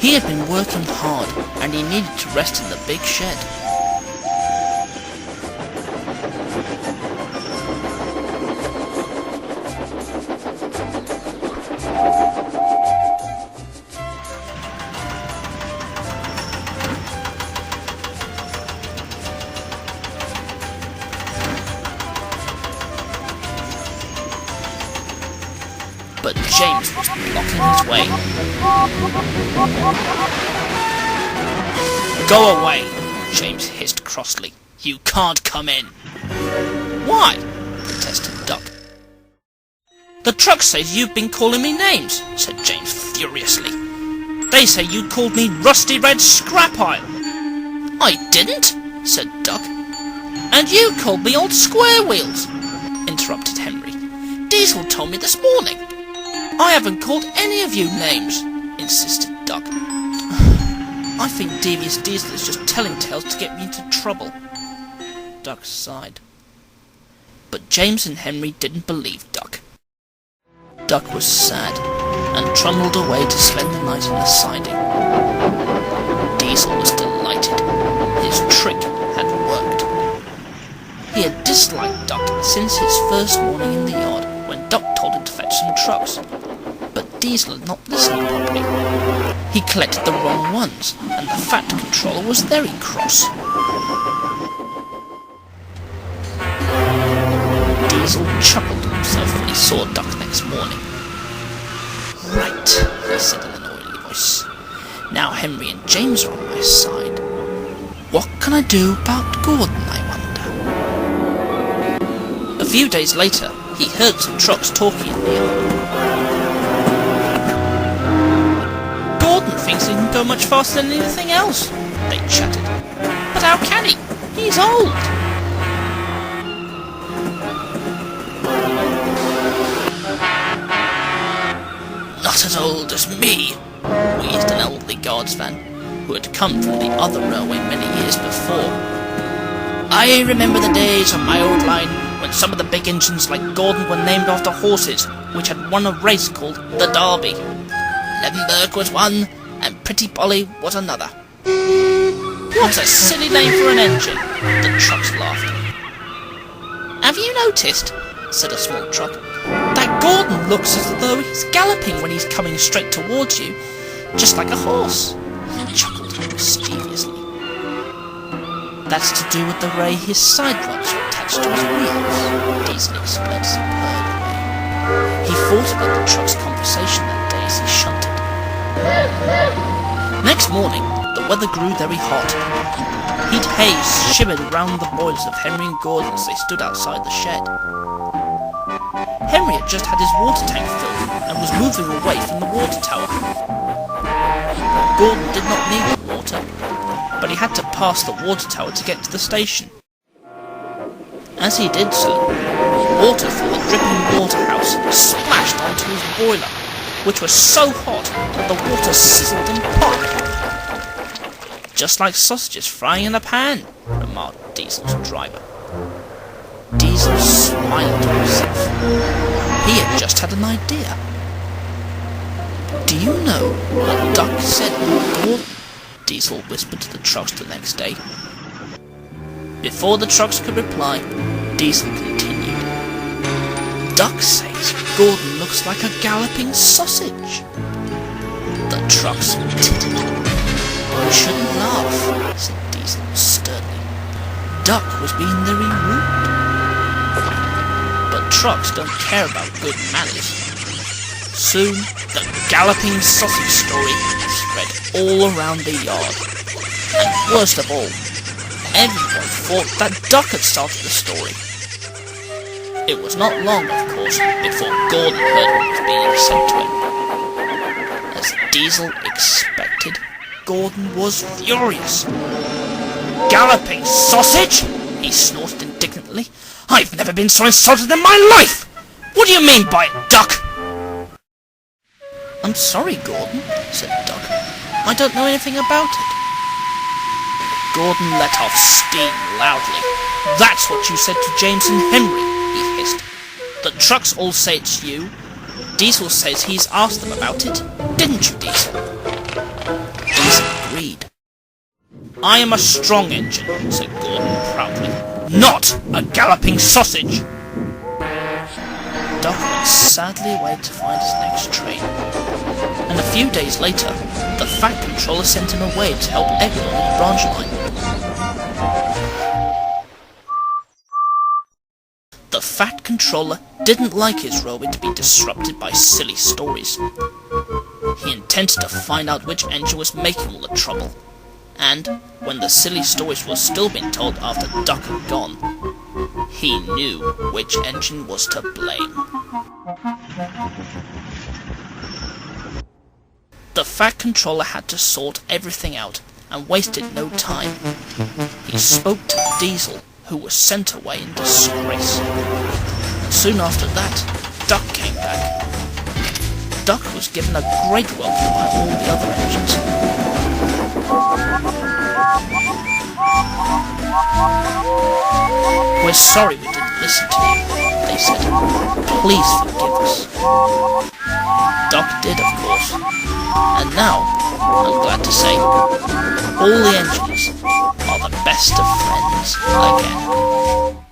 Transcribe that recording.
He had been working hard, and he needed to rest in the big shed. But James was blocking his way. "Go away!" James hissed crossly. "You can't come in." "Why?" protested Duck. "The truck says you've been calling me names," said James furiously. "They say you called me Rusty Red Scrap Iron." "I didn't," said Duck. "And you called me Old Square Wheels," interrupted Henry. "Diesel told me this morning." "I haven't called any of you names," insisted Duck. "I think Devious Diesel is just telling tales to get me into trouble." Duck sighed. But James and Henry didn't believe Duck. Duck was sad, and trundled away to spend the night in the siding. Diesel was delighted. His trick had worked. He had disliked Duck since his first morning in the yard, when Duck told him to fetch some trucks. But Diesel had not listened properly. He collected the wrong ones, and the Fat Controller was very cross. Diesel chuckled to himself when he saw Duck next morning. "Right," he said in an oily voice. "Now Henry and James are on my side. What can I do about Gordon, I wonder?" A few days later, he heard some trucks talking in the yard. "Gordon thinks he can go much faster than anything else," they chattered. "But how can he? He's old." "Not as old as me," wheezed an elderly guardsman, who had come from the other railway many years before. "I remember the days on my old line when some of the big engines like Gordon were named after horses which had won a race called the Derby. Levenberg was one, and Pretty Polly was another." "What a silly name for an engine," the trucks laughed. "Have you noticed," said a small truck, "that Gordon looks as though he's galloping when he's coming straight towards you, just like a horse?" He chuckled mischievously. "That's to do with the way his side rods are attached to his wheels," Diesel explained superbly. He thought about the truck's conversation that day as he shunted. Next morning, the weather grew very hot. Heat haze shimmered around the boilers of Henry and Gordon as they stood outside the shed. Henry had just had his water tank filled and was moving away from the water tower. Gordon did not need the water, but he had to pass the water tower to get to the station. As he did so, water from the dripping water house splashed onto his boiler, which was so hot that the water sizzled and popped. "Just like sausages frying in a pan," remarked Diesel's driver. Diesel smiled to himself. He had just had an idea. "Do you know what Duck said about Gordon?" Diesel whispered to the trucks the next day. Before the trucks could reply, Diesel continued. "Duck says Gordon looks like a galloping sausage." The trucks tittered. "You shouldn't laugh," said Diesel sternly. "Duck was being very rude." But trucks don't care about good manners. Soon, the Galloping Sausage story spread all around the yard. And worst of all, everyone thought that Duck had started the story. It was not long, of course, before Gordon heard what was being said to him. As Diesel expected, Gordon was furious. "Galloping Sausage!" he snorted indignantly. "I've never been so insulted in my life! What do you mean by it, Duck?" "I'm sorry, Gordon," said Duck. "I don't know anything about it." Gordon let off steam loudly. "That's what you said to James and Henry," he hissed. "The trucks all say it's you. Diesel says he's asked them about it. Didn't you, Diesel?" Ace agreed. "I am a strong engine," said Gordon proudly. "Not a galloping sausage!" Duck went sadly away to find his next train, and a few days later, the Fat Controller sent him away to help Eggman on his branch line. The Fat Controller didn't like his railway to be disrupted by silly stories. He intended to find out which engine was making all the trouble, and when the silly stories were still being told after Duck had gone, he knew which engine was to blame. The Fat Controller had to sort everything out and wasted no time. He spoke to Diesel, who was sent away in disgrace. Soon after that, Duck came back. Duck was given a great welcome by all the other engines. "We're sorry we didn't listen to you," they said. "Please forgive us." Duck did, of course. And now, I'm glad to say, all the engines are the best of friends again.